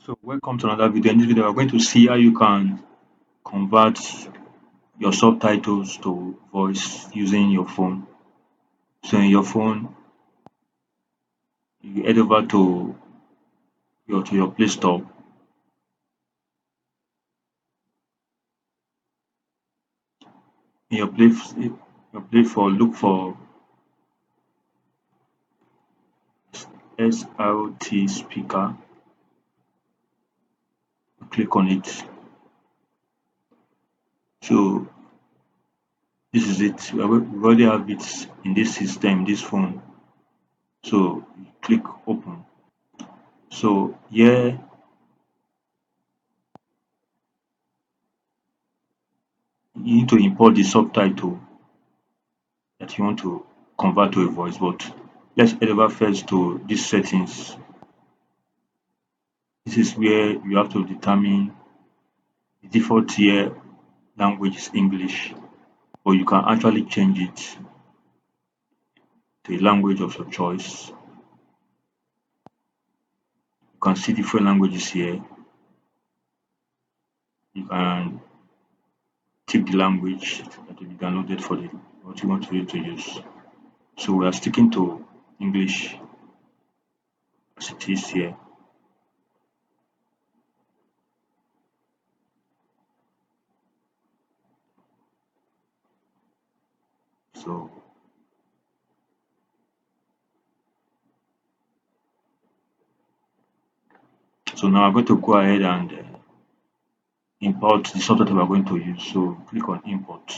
So welcome to another video. In this video, we're going to see how you can convert your subtitles to voice using your phone. So in your phone, you head over to your Play Store. In your Play Store, look for SRT speaker. Click on it. So this is it. We already have it in this system, this phone. So click open. So here you need to import the subtitle that you want to convert to a voice, but let's head over first to these settings. This is where you have to determine the default here language is English, but you can actually change it to a language of your choice. You can see different languages here. You can tick the language that will be downloaded for what you want to use. So we are sticking to English as it is here. So now I'm going to go ahead and import the subtitle we're going to use. So click on import.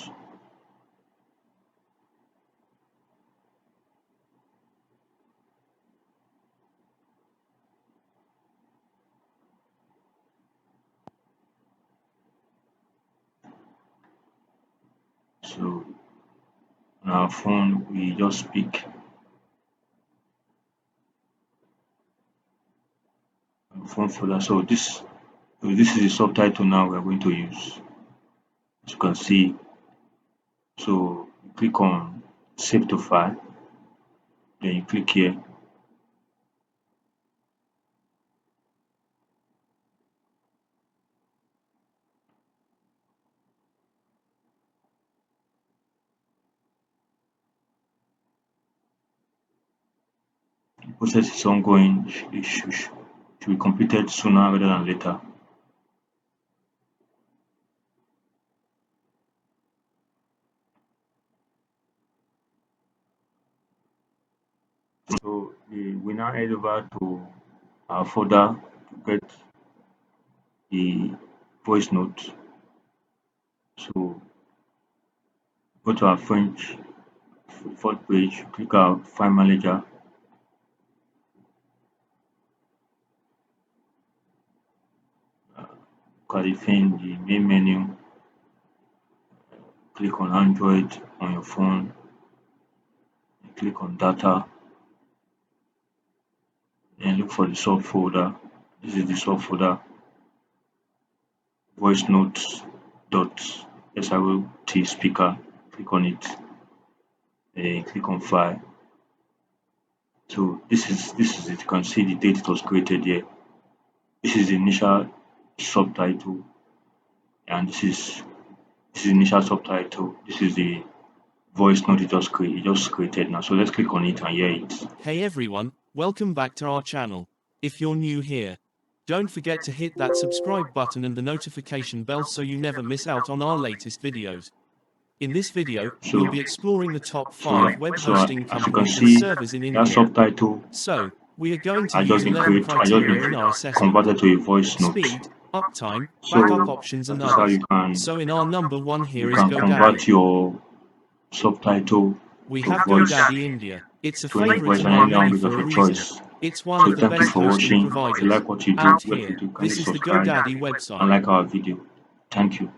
So on our phone, we just speak phone folder. So this is the subtitle now we're going to use. As you can see, so you click on save to file, then you click here. The process is ongoing. It should be completed sooner rather than later. So we now head over to our folder to get the voice note. So go to our French fourth page, click our file manager. Qualifying the main menu, click on Android on your phone, click on data, then look for the subfolder. This is the subfolder, voice notes dot SRT speaker. Click on it, then click on file. So this is it. You can see the date it was created here. This is the initial subtitle, and this is the initial subtitle. This is the voice note it just created now. So let's click on it and hear it. Hey everyone, welcome back to our channel. If you're new here, don't forget to hit that subscribe button and the notification bell so you never miss out on our latest videos. In this video, we'll be exploring the top 5 web hosting companies and servers in India. Subtitle So, we are going to use 11 criteria in our assessment: converted to a voice note. speed, uptime, backup options and others. So in our number 1 here is convert GoDaddy. your subtitle We to have voice GoDaddy India. It's a to any favorite voice in and our any many language for of a your reason. choice. It's one So of the thank you best for hosting watching. If you providers like what you do, out feel free here. to kindly This is the subscribe GoDaddy and website. like our video. Thank you.